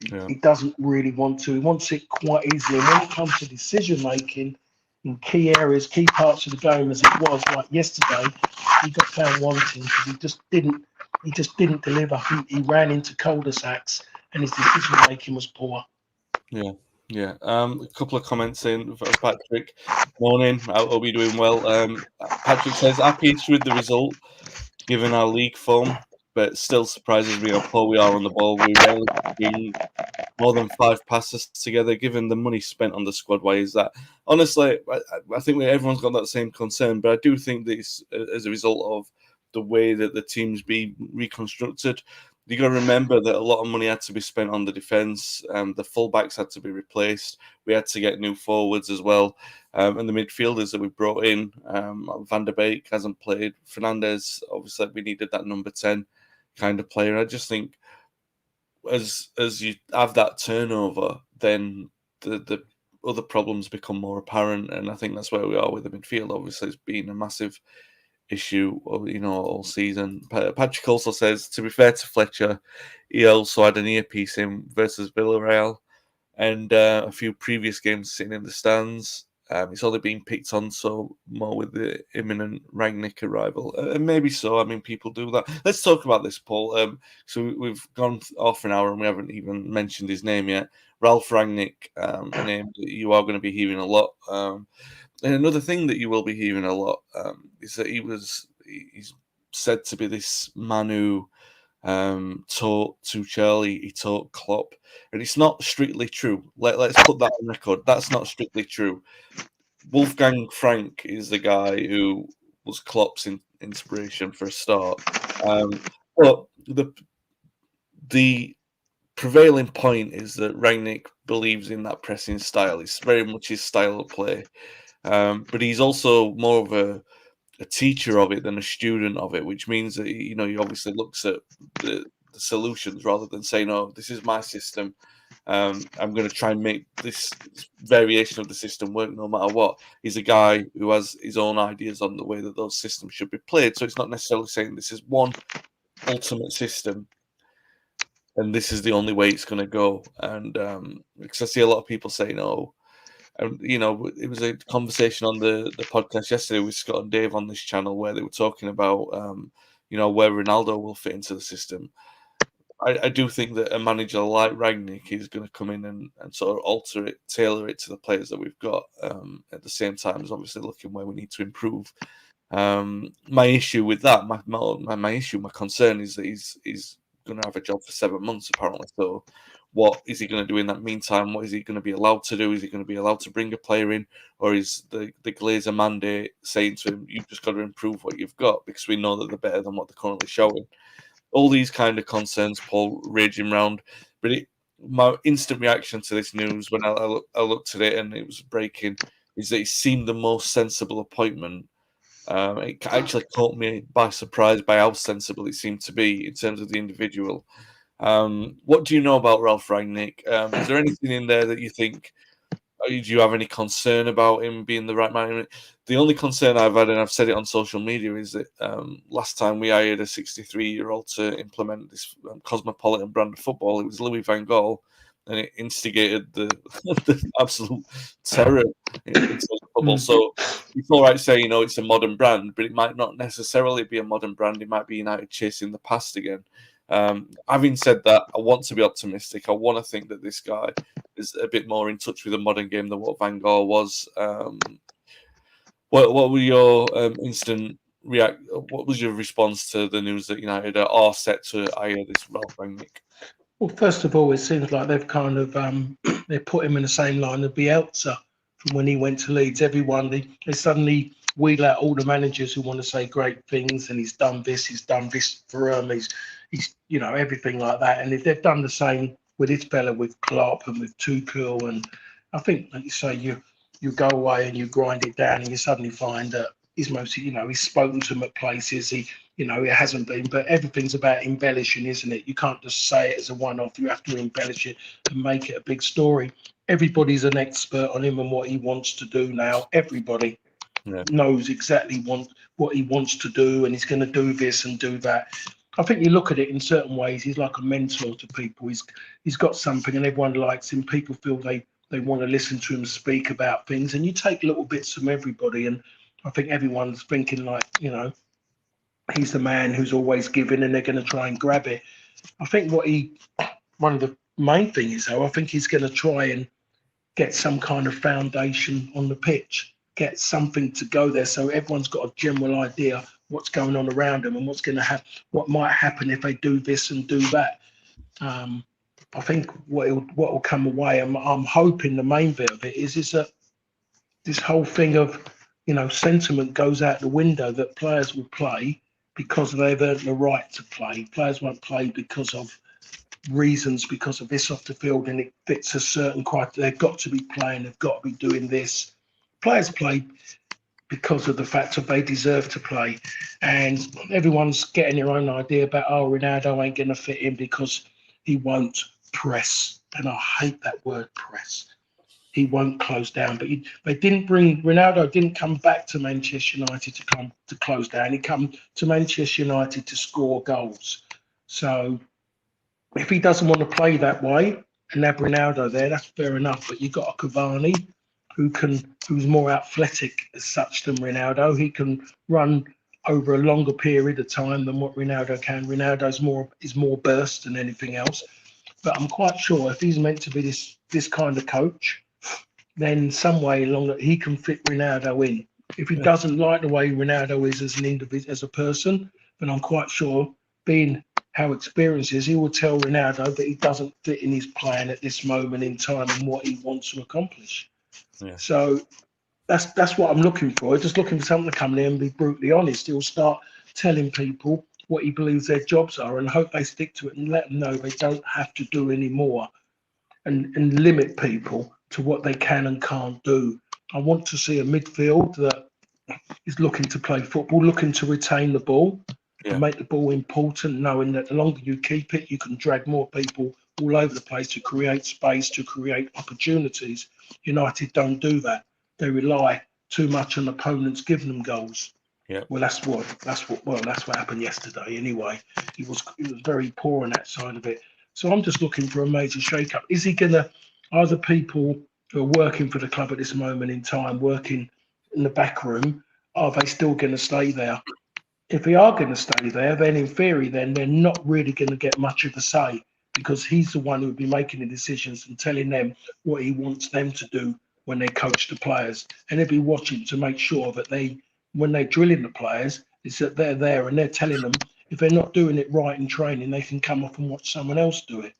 Yeah. He doesn't really want to. He wants it quite easily. And when it comes to decision making in key areas, key parts of the game, as it was like yesterday, he got found wanting because he just didn't deliver. He ran into cul-de-sacs and his decision making was poor. Yeah. Yeah, a couple of comments in for Patrick. Morning, I hope you're doing well. Patrick says, happy with the result, given our league form, but still surprises me how poor we are on the ball. We rarely bring more than 5 passes together, given the money spent on the squad. Why is that? Honestly, I think everyone's got that same concern, but I do think this, as a result of the way that the team's being reconstructed, you got to remember that a lot of money had to be spent on the defence. The fullbacks had to be replaced. We had to get new forwards as well. And the midfielders that we brought in, Van der Beek hasn't played. Fernandes, obviously, we needed that number 10 kind of player. I just think as you have that turnover, then the other problems become more apparent. And I think that's where we are with the midfield. Obviously, it's been a massive issue, all season. Patrick also says, to be fair to Fletcher, he also had an earpiece in versus Villarreal and a few previous games sitting in the stands. It's only been picked on so more with the imminent Rangnick arrival, and maybe so. I mean, people do that. Let's talk about this, Paul. So we've gone off an hour and we haven't even mentioned his name yet. Ralf Rangnick, a name that you are going to be hearing a lot. And another thing that you will be hearing a lot is that he's said to be this man who taught Tuchel, he taught Klopp, and it's not strictly true. Let's put that on record. That's not strictly true. Wolfgang Frank is the guy who was Klopp's inspiration for a start. But the prevailing point is that Rangnick believes in that pressing style. It's very much his style of play. But he's also more of a teacher of it than a student of it, which means that he obviously looks at the solutions rather than saying, "Oh, this is my system. I'm going to try and make this variation of the system work no matter what." He's a guy who has his own ideas on the way that those systems should be played. So it's not necessarily saying this is one ultimate system and this is the only way it's going to go. And because I see a lot of people saying, "Oh." And, it was a conversation on the podcast yesterday with Scott and Dave on this channel where they were talking about, where Ronaldo will fit into the system. I do think that a manager like Rangnick is going to come in and sort of tailor it to the players that we've got. At the same time as obviously looking where we need to improve. My issue with that, my concern is that he's going to have a job for 7 months apparently. So, what is he going to do in that meantime? What is he going to be allowed to do? Is he going to be allowed to bring a player in, or is the Glazer mandate saying to him, "You've just got to improve what you've got because we know that they're better than what they're currently showing"? All these kind of concerns, Paul, raging round. But my instant reaction to this news when I looked at it and it was breaking is that it seemed the most sensible appointment. It actually caught me by surprise by how sensible it seemed to be in terms of the individual. What do you know about Ralf Rangnick? Is there anything in there that you think? Do you have any concern about him being the right man? The only concern I've had, and I've said it on social media, is that last time we hired a 63-year-old to implement this cosmopolitan brand of football, it was Louis van Gaal, and it instigated the absolute terror in terms of football. So it's all right saying, it's a modern brand, but it might not necessarily be a modern brand. It might be United chasing the past again. Having said that, I want to be optimistic. I want to think that this guy is a bit more in touch with the modern game than what Van Gaal was. What were your instant react? What was your response to the news that United are set to hire this Ralf Rangnick? Well, first of all, it seems like they've kind of they put him in the same line as Bielsa from when he went to Leeds. Everyone they suddenly wheel out all the managers who want to say great things, and he's done this for him. He's everything like that. And if they've done the same with this fella, with Klopp and with Tuchel, and I think, like you say, you go away and you grind it down, and you suddenly find that he's mostly, he's spoken to them at places. It hasn't been, but everything's about embellishing, isn't it? You can't just say it as a one-off. You have to embellish it and make it a big story. Everybody's an expert on him and what he wants to do now. Everybody knows exactly what he wants to do, and he's going to do this and do that. I think you look at it in certain ways, he's like a mentor to people. He's got something, and everyone likes him. People feel they want to listen to him speak about things, and you take little bits from everybody, and I think everyone's thinking like, he's the man who's always giving, and they're going to try and grab it. I think one of the main things is, though, I think he's going to try and get some kind of foundation on the pitch, get something to go there, so everyone's got a general idea what's going on around them and what might happen if they do this and do that. I think what will come away, I'm hoping the main bit of it is that this whole thing of sentiment goes out the window, that players will play because they've earned the right to play. Players won't play because of reasons, because of this off the field, and it fits a certain criteria. They've got to be playing, they've got to be doing this. Players play because of the fact that they deserve to play, and everyone's getting their own idea about, Ronaldo ain't going to fit in because he won't press, and I hate that word, press. He won't close down, but Ronaldo didn't come back to Manchester United to close down. He come to Manchester United to score goals. So if he doesn't want to play that way and have Ronaldo there, that's fair enough. But you've got a Cavani who's more athletic as such than Ronaldo. He can run over a longer period of time than what Ronaldo can. Ronaldo's more burst than anything else. But I'm quite sure if he's meant to be this kind of coach, then some way along that he can fit Ronaldo in. If he doesn't like the way Ronaldo is as an individual, as a person, then I'm quite sure, being how experienced he is, he will tell Ronaldo that he doesn't fit in his plan at this moment in time and what he wants to accomplish. Yeah. So that's what I'm looking for. Just looking for someone to come in and be brutally honest. He'll start telling people what he believes their jobs are and hope they stick to it, and let them know they don't have to do any more, and limit people to what they can and can't do. I want to see a midfield that is looking to play football, looking to retain the ball and make the ball important, knowing that the longer you keep it, you can drag more people all over the place to create space, to create opportunities. United don't do that. They rely too much on opponents giving them goals. Yeah. Well, that's what happened yesterday. Anyway, he was very poor on that side of it. So I'm just looking for a major shake-up. Are the people who are working for the club at this moment in time, working in the back room, are they still going to stay there? if they are going to stay there, then in theory, then they're not really going to get much of a say because he's the one who would be making the decisions and telling them what he wants them to do when they coach the players. And he'll be watching to make sure that when they're drilling the players, is that they're there and they're telling them if they're not doing it right in training, they can come off and watch someone else do it.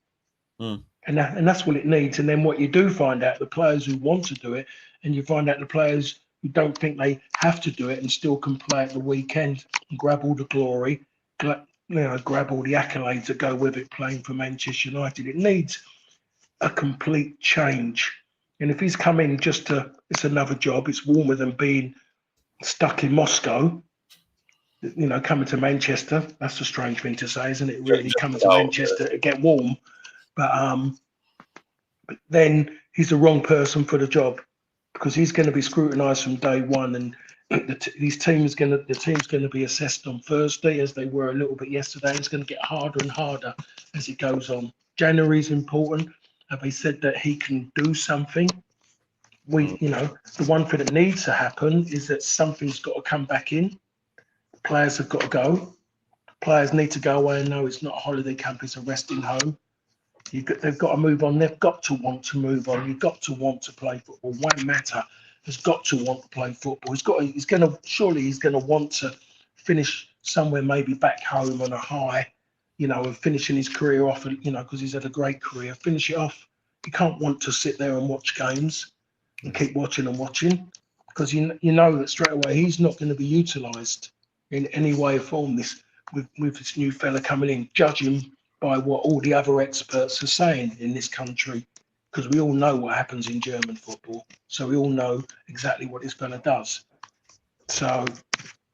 Mm. And that's what it needs. And then what you do find out, the players who want to do it, and you find out the players who don't think they have to do it and still can play at the weekend and grab all the glory, grab all the accolades that go with it playing for Manchester United. It needs a complete change. And if he's come in it's another job, it's warmer than being stuck in Moscow. Coming to Manchester, that's a strange thing to say, isn't it? Really, coming to Manchester to get warm. But then he's the wrong person for the job because he's going to be scrutinised from day one, and the team's going to be assessed on Thursday as they were a little bit yesterday. It's going to get harder and harder as it goes on. January is important. Have they said that he can do something? The one thing that needs to happen is that something's got to come back in. Players have got to go. Players need to go away and know it's not a holiday camp, it's a resting home. They've got to move on. They've got to want to move on. You've got to want to play football. Wayne Matter has got to want to play football. He's going to want to finish somewhere, maybe back home on a high, and finishing his career off, because he's had a great career. Finish it off. You can't want to sit there and watch games and keep watching and watching because you know that straight away he's not going to be utilised in any way or form. With this new fella coming in, judging by what all the other experts are saying in this country, because we all know what happens in German football. So we all know exactly what this fella does. So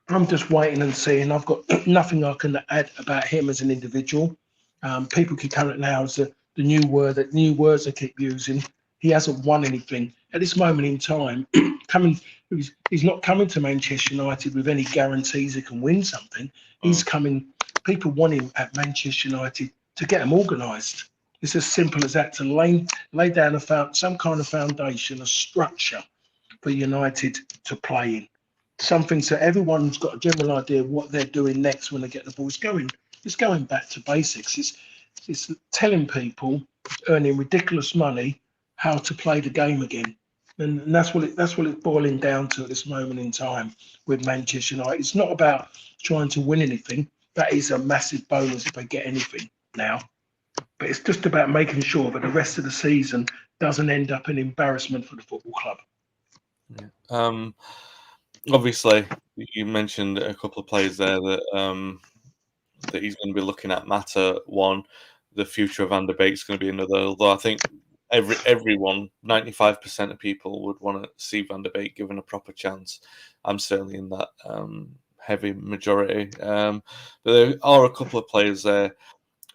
I'm just waiting and seeing. I've got nothing I can add about him as an individual. People keep coming now as the new words they keep using. He hasn't won anything at this moment in time. He's not coming to Manchester United with any guarantees he can win something. He's coming. People want him at Manchester United to get them organised. It's as simple as that, to lay down some kind of foundation, a structure for United to play in. Something so everyone's got a general idea of what they're doing next when they get the ball. It's going back to basics. It's telling people earning ridiculous money how to play the game again. And that's what it's boiling down to at this moment in time with Manchester United. It's not about trying to win anything. That is a massive bonus if they get anything now. But it's just about making sure that the rest of the season doesn't end up an embarrassment for the football club. Yeah. Obviously, you mentioned a couple of players there that he's going to be looking at. Matter one, the future of Van der Beek's going to be another. Although I think everyone, 95% of people would want to see Van der Beek given a proper chance. I'm certainly in that heavy majority. But there are a couple of players there.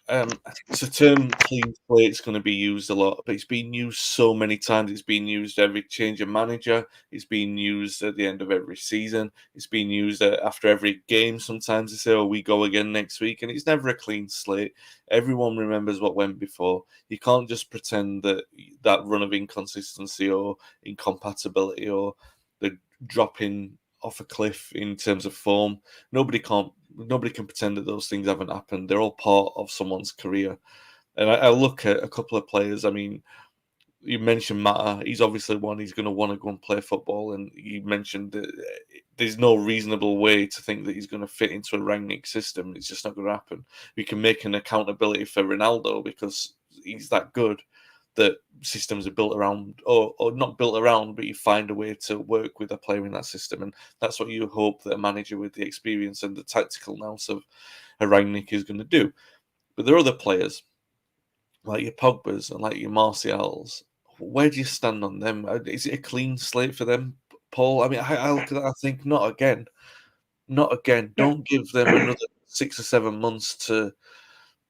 I think it's a term, clean slate, is going to be used a lot, but it's been used so many times. It's been used every change of manager. It's been used at the end of every season. It's been used after every game. Sometimes they say, "Oh, we go again next week," and it's never a clean slate. Everyone remembers what went before. You can't just pretend that run of inconsistency or incompatibility or the dropping off a cliff in terms of form. Nobody can pretend that those things haven't happened. They're all part of someone's career. And I look at a couple of players. I mean, you mentioned Mata. He's obviously one. He's going to want to go and play football. And you mentioned that there's no reasonable way to think that he's going to fit into a Rangnick system. It's just not going to happen. We can make an accountability for Ronaldo because he's that good. That systems are built around, or not built around, but you find a way to work with a player in that system, and that's what you hope that a manager with the experience and the tactical nous of a Rangnick is going to do. But there are other players like your Pogbas and like your Martials. Where do you stand on them? Is it a clean slate for them, Paul? I mean, I look at that. I think not again. Don't give them another 6 or 7 months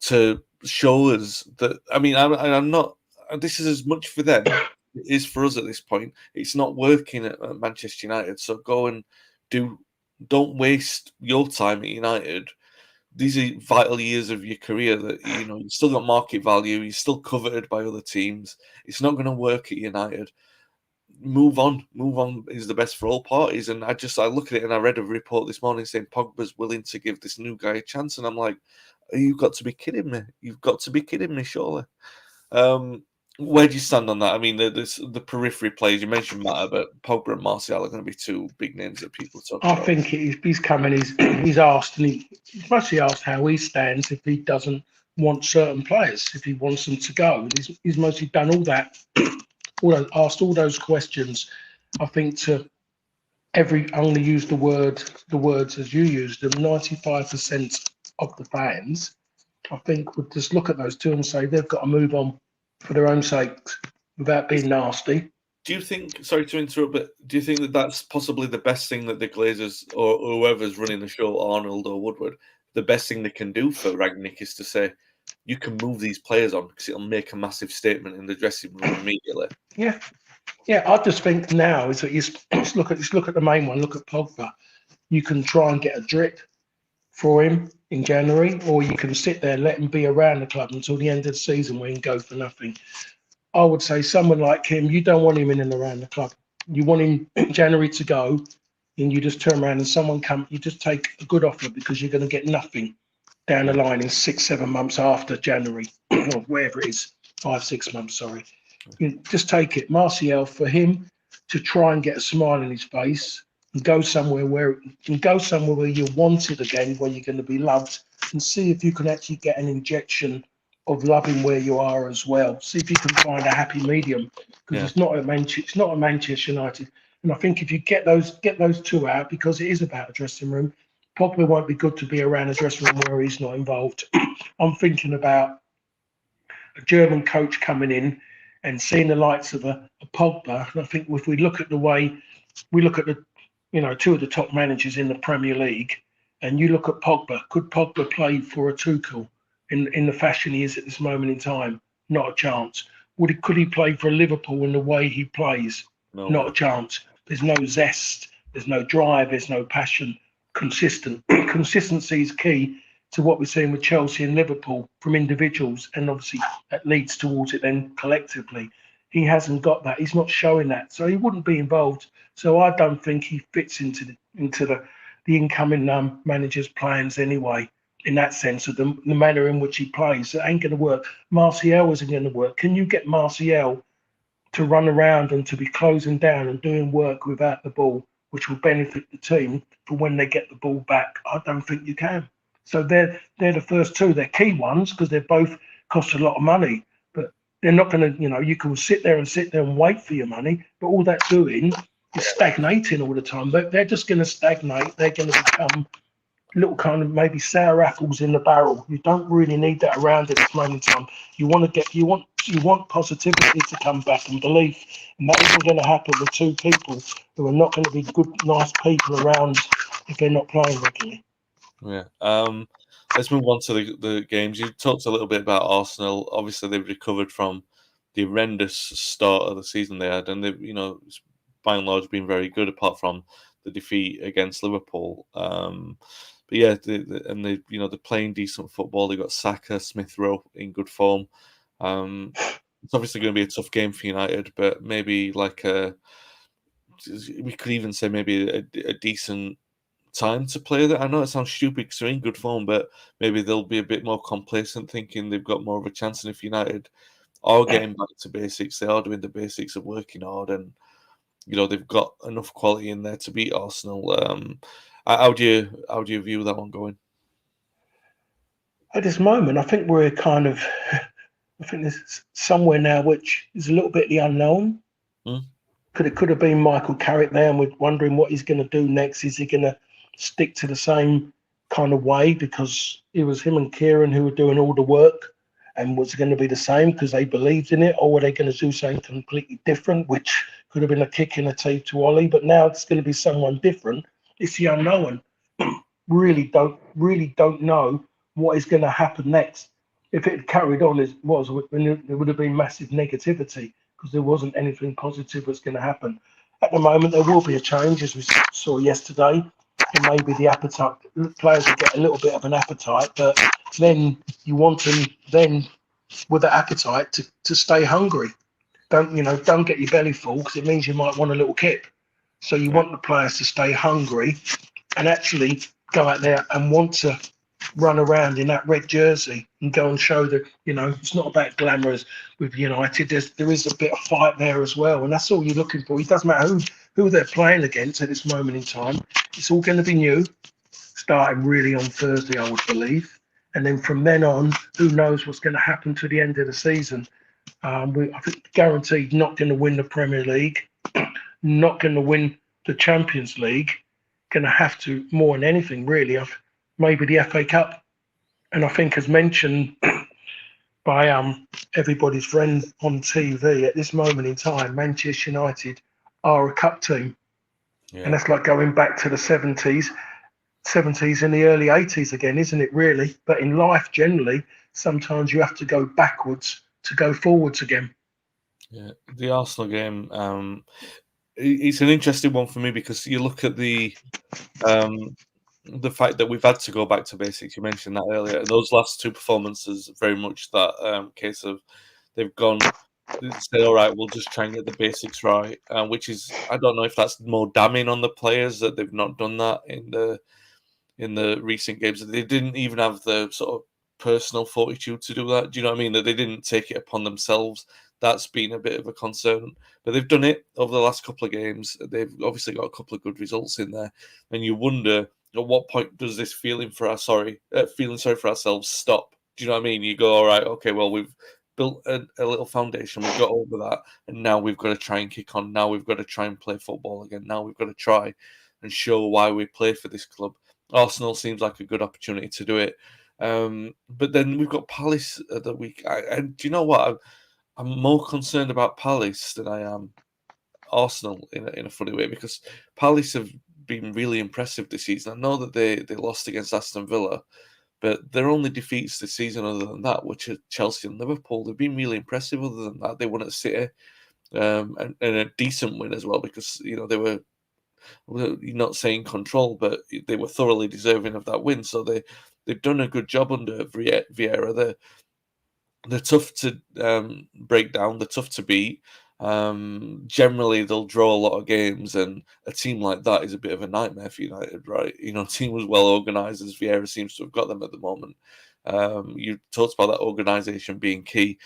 to show us that. I mean, I'm not. This is as much for them as it is for us at this point. It's not working at Manchester United, so go and don't waste your time at United. These are vital years of your career that you've still got market value. You're still coveted by other teams. It's not going to work at United. move on is the best for all parties. And I look at it, and I read a report this morning saying Pogba's willing to give this new guy a chance, and I'm like, you've got to be kidding me. You've got to be kidding me, surely. Where do you stand on that? I mean, the periphery players, you mentioned matter, but Pogba and Martial are going to be two big names that people talk about. I think he's coming, he's asked, and he's mostly asked how he stands if he doesn't want certain players, if he wants them to go. He's mostly done all that, asked all those questions. I think I'm going to use the words as you used them, 95% of the fans, I think, would just look at those two and say they've got to move on for their own sakes without being nasty. Do you think, sorry to interrupt, but do you think that that's possibly the best thing that the Glazers or whoever's running the show, Arnold or Woodward, the best thing they can do for Rangnick is to say, you can move these players on because it'll make a massive statement in the dressing room immediately? Yeah. I just think now is that let's look at the main one, look at Pogba. You can try and get a drip for him in January, or you can sit there, let him be around the club until the end of the season where he can go for nothing. I would say someone like him, you don't want him in and around the club. You want him in January to go, and you just turn around and you just take a good offer because you're going to get nothing down the line in 6-7 months after January, or wherever it is, 5-6 months, sorry. You just take it. Martial, for him to try and get a smile on his face and go somewhere where you're wanted again, where you're going to be loved, and see if you can actually get an injection of loving where you are as well. See if you can find a happy medium, because it's not a Manchester United. And I think if you get those two out, because it is about a dressing room, Pogba won't be good to be around a dressing room where he's not involved. I'm thinking about a German coach coming in and seeing the likes of a Pogba. And I think if we look at the way we look at two of the top managers in the Premier League, and you look at Pogba, could Pogba play for a Tuchel in the fashion he is at this moment in time? Not a chance. Could he play for Liverpool in the way he plays? No. Not a chance. There's no zest, there's no drive, there's no passion. Consistency is key to what we're seeing with Chelsea and Liverpool from individuals, and obviously that leads towards it then collectively. He hasn't got that. He's not showing that, so he wouldn't be involved. So I don't think he fits into the incoming manager's plans anyway. In that sense of the manner in which he plays, it ain't going to work. Martial isn't going to work. Can you get Martial to run around and to be closing down and doing work without the ball, which will benefit the team for when they get the ball back? I don't think you can. So they're the first two. They're key ones because they both cost a lot of money. But they're not going to, you can sit there and wait for your money. But all that's doing is stagnating all the time. They're just going to stagnate. They're going to become little kind of maybe sour apples in the barrel. You don't really need that around at this moment in time. You want positivity to come back and belief, and that isn't going to happen with two people who are not going to be good, nice people around if they're not playing regularly. Yeah. Let's move on to the games. You talked a little bit about Arsenal. Obviously, they've recovered from the horrendous start of the season they had, and they've, by and large, been very good apart from the defeat against Liverpool. But yeah, they're playing decent football. They got Saka, Smith Rowe in good form. It's obviously going to be a tough game for United, but maybe we could even say maybe a decent time to play that. I know it sounds stupid because they're in good form, but maybe they'll be a bit more complacent, thinking they've got more of a chance. And if United are getting back to basics, they are doing the basics of working hard, and they've got enough quality in there to beat Arsenal. How do you view that one going? At this moment, I think we're I think there's somewhere now which is a little bit the unknown. Could have been Michael Carrick there, and we're wondering what he's going to do next. Is he going to stick to the same kind of way because it was him and Kieran who were doing all the work, and was it going to be the same because they believed in it, or were they going to do something completely different, which could have been a kick in the teeth to Ollie? But now it's going to be someone different. It's the unknown. really don't know what is going to happen next. If it had carried on as it was, there would have been massive negativity because there wasn't anything positive that's going to happen. At the moment, there will be a change, as we saw yesterday. And maybe the appetite, players will get a little bit of an appetite, but then you want them then with the appetite to stay hungry. don't get your belly full, because it means you might want a little kip. So you want the players to stay hungry and actually go out there and want to run around in that red jersey and go and show that, it's not about glamour with United. There is a bit of fight there as well, and that's all you're looking for. It doesn't matter who they're playing against at this moment in time. It's all going to be new, starting really on Thursday, I would believe. And then from then on, who knows what's going to happen to the end of the season. I think guaranteed not going to win the Premier League, not going to win the Champions League, going to have to, more than anything, really, maybe the FA Cup. And I think, as mentioned by everybody's friend on TV, at this moment in time, Manchester United are a cup team. Yeah. And that's like going back to the 70s and the early 80s again, isn't it, really? But in life, generally, sometimes you have to go backwards to go forwards again. Yeah, the Arsenal game, it's an interesting one for me, because you look at the fact that we've had to go back to basics. You mentioned that earlier. Those last two performances, very much that case of they've said, all right, we'll just try and get the basics right, which is, I don't know if that's more damning on the players that they've not done that in the recent games. They didn't even have the sort of personal fortitude to do that. Do you know what I mean? That they didn't take it upon themselves. That's been a bit of a concern. But they've done it over the last couple of games. They've obviously got a couple of good results in there. And you wonder, at what point does this feeling sorry for ourselves stop? Do you know what I mean? You go, all right, okay, well, we've built a little foundation. We've got over that. And now we've got to try and kick on. Now we've got to try and play football again. Now we've got to try and show why we play for this club. Arsenal seems like a good opportunity to do it. But then we've got Palace the week. And do you know what? I'm more concerned about Palace than I am Arsenal in a funny way, because Palace have been really impressive this season. I know that they lost against Aston Villa, but their only defeats this season other than that, which are Chelsea and Liverpool, they've been really impressive. Other than that, they won at City, and a decent win as well, because they were, not saying control, but they were thoroughly deserving of that win. So they've done a good job under Vieira. They're tough to break down. They're tough to beat. Generally, they'll draw a lot of games, and a team like that is a bit of a nightmare for United, right? A team as well organised as Vieira seems to have got them at the moment. You talked about that organisation being key.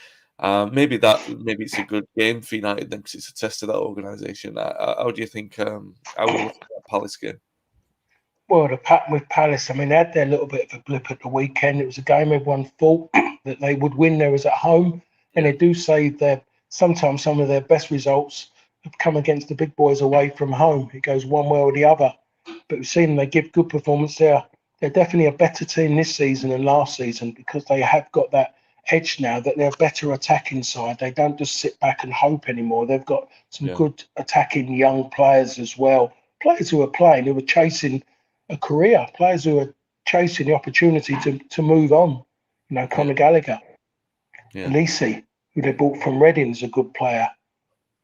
Maybe it's a good game for United then, because it's a test of that organisation. How do you think? How would you look at that Palace game? Well, with Palace, I mean, they had their little bit of a blip at the weekend. It was a game everyone thought that they would win. They was at home, and they do say that sometimes some of their best results have come against the big boys away from home. It goes one way or the other. But we've seen them, they give good performance there. They're definitely a better team this season than last season, because they have got that edge now, that they're a better attacking side. They don't just sit back and hope anymore. They've got some good attacking young players as well. Players who are chasing a career, players who are chasing the opportunity to move on. Conor Gallagher, Lisi, who they bought from Reading, is a good player.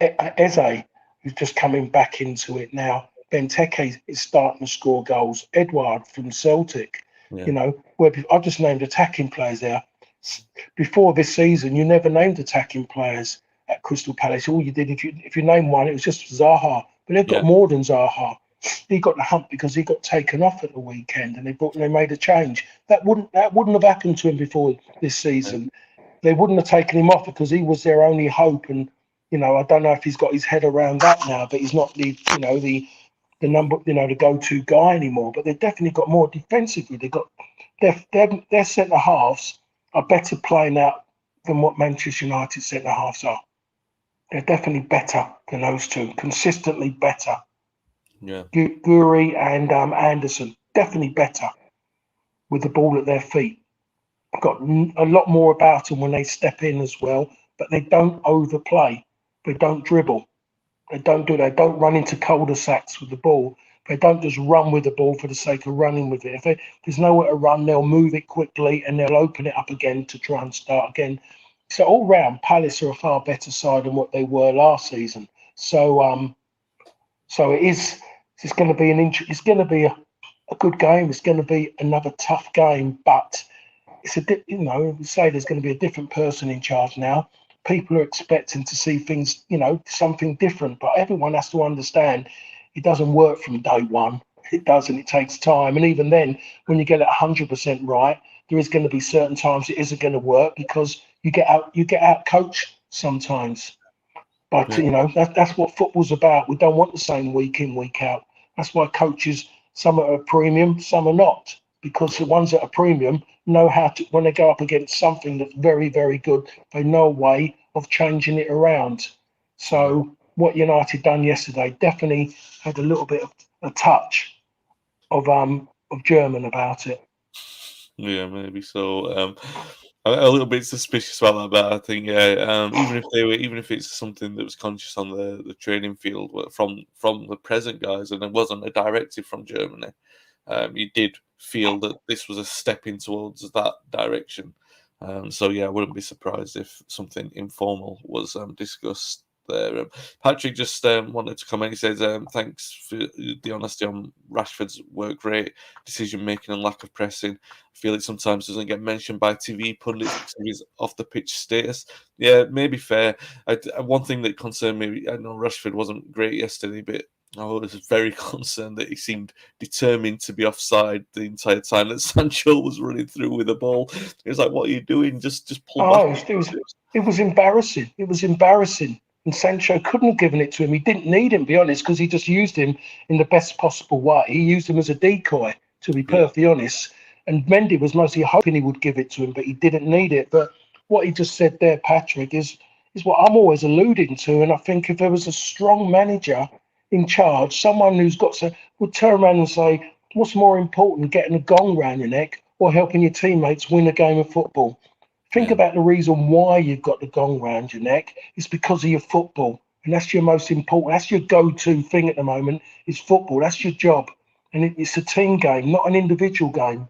Eze, who's just coming back into it now. Benteke is starting to score goals. Edouard from Celtic. Where I've just named attacking players there. Before this season, you never named attacking players at Crystal Palace. All you did, if you name one, it was just Zaha. But they've got more than Zaha. He got the hump because he got taken off at the weekend, and they made a change. That wouldn't have happened to him before this season. They wouldn't have taken him off because he was their only hope. And I don't know if he's got his head around that now, but he's not the the go-to guy anymore. But they've definitely got more defensively. They got their centre halves are better playing out than what Manchester United centre halves are. They're definitely better than those two, consistently better. Yeah, Guri and Anderson, definitely better with the ball at their feet. Got a lot more about them when they step in as well, but they don't overplay. They don't dribble. They don't run into cul-de-sacs with the ball. They don't just run with the ball for the sake of running with it. If there's nowhere to run, they'll move it quickly and they'll open it up again to try and start again. So all round, Palace are a far better side than what they were last season. So it's going to be a good game. It's going to be another tough game, but it's we say there's going to be a different person in charge now. people are expecting to see things, something different. But everyone has to understand it doesn't work from day one. It doesn't. It takes time. And even then, when you get it 100% right, there is going to be certain times it isn't going to work because you get out coached sometimes. But Yeah. that's what football's about. We don't want the same week in, week out. That's why coaches, some are a premium, some are not, because the ones that are premium know how to, when they go up against something that's very, very good, they know a way of changing it around. So what United done yesterday definitely had a little bit of a touch of German about it. Yeah, maybe so. A little bit suspicious about that, but I think even if it's something that was conscious on the training field from the present guys, and it wasn't a directive from Germany, you did feel that this was a step in towards that direction. So yeah, I wouldn't be surprised if something informal was discussed there. Patrick just wanted to comment. He says, "Thanks for the honesty on Rashford's work rate, decision making, and lack of pressing. I feel it sometimes doesn't get mentioned by TV pundits because of his off the pitch status." Yeah, maybe fair. One thing that concerned me, I know Rashford wasn't great yesterday, but I was very concerned that he seemed determined to be offside the entire time that Sancho was running through with the ball. He was like, "What are you doing? Just pull back." Oh, it was embarrassing. It was embarrassing. And Sancho couldn't have given it to him. He didn't need him, to be honest, because he just used him in the best possible way. He used him as a decoy, to be Yeah, perfectly honest. And Mendy was mostly hoping he would give it to him, but he didn't need it. But what he just said there, Patrick, is what I'm always alluding to. And I think if there was a strong manager in charge, someone who's got to would turn around and say, what's more important, getting a gong round your neck or helping your teammates win a game of football? Think yeah, about the reason why you've got the gong round your neck. It's because of your football. And that's your most important, that's your go-to thing at the moment is football. That's your job. And it's a team game, not an individual game.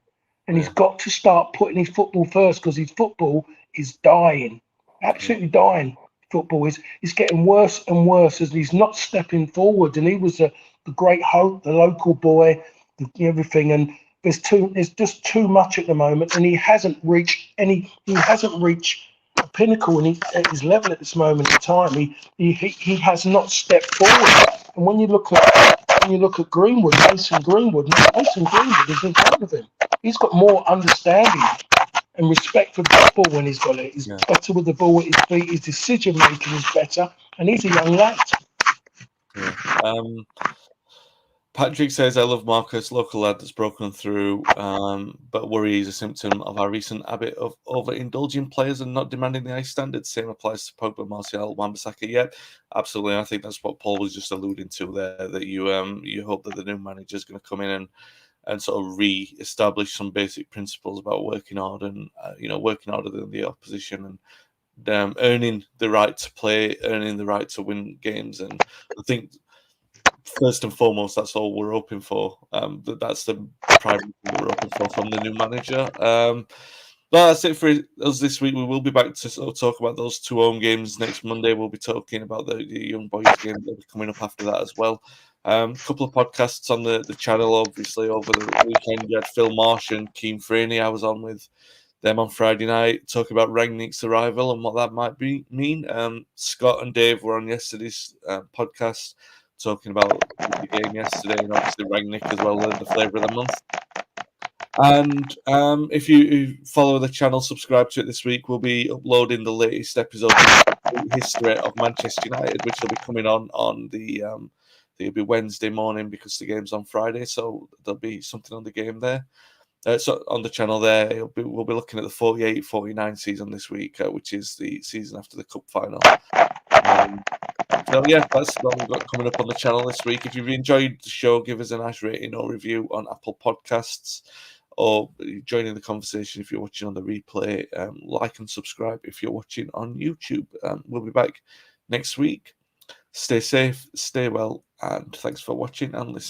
And he's yeah, got to start putting his football first because his football is dying, yeah, absolutely dying. Football is getting worse and worse as he's not stepping forward. And he was the great hope, the local boy, everything. And there's just too much at the moment, and he hasn't reached a pinnacle at his level at this moment in time. He has not stepped forward. And when you look at Greenwood, Mason Greenwood is in front of him. He's got more understanding and respect for football when he's got it. He's yeah. better with the ball at his feet. His decision making is better, and he's a young lad. Yeah. Patrick says, "I love Marcus, local lad that's broken through, but worry is a symptom of our recent habit of overindulging players and not demanding the high standards. Same applies to Pogba, Martial, Wan-Bissaka." Yeah, absolutely. I think that's what Paul was just alluding to there. That you hope that the new manager is going to come in and sort of re-establish some basic principles about working hard and working harder than the opposition and earning the right to play, earning the right to win games. And I think first and foremost, that's all we're hoping for. That's the primary thing that we're hoping for from the new manager. But that's it for us this week. We will be back to sort of talk about those two home games next Monday. We'll be talking about the young boys game that will be coming up after that as well. A couple of podcasts on the channel, obviously, over the weekend. You had Phil Marsh and Keane Freeney. I was on with them on Friday night, talking about Rangnick's arrival and what that might mean. Scott and Dave were on yesterday's podcast, talking about the game yesterday, and obviously Rangnick as well learned the flavour of the month. And if you follow the channel, subscribe to it this week, we'll be uploading the latest episode of the history of Manchester United, which will be coming on the it'll be Wednesday morning because the game's on Friday, so there'll be something on the game there. So on the channel there, we'll be looking at the 48-49 season this week, which is the season after the cup final. So yeah, that's what we've got coming up on the channel this week. If you've enjoyed the show, give us a nice rating or review on Apple Podcasts, or join in the conversation if you're watching on the replay. Like and subscribe if you're watching on YouTube. We'll be back next week. Stay safe, stay well, and thanks for watching and listening.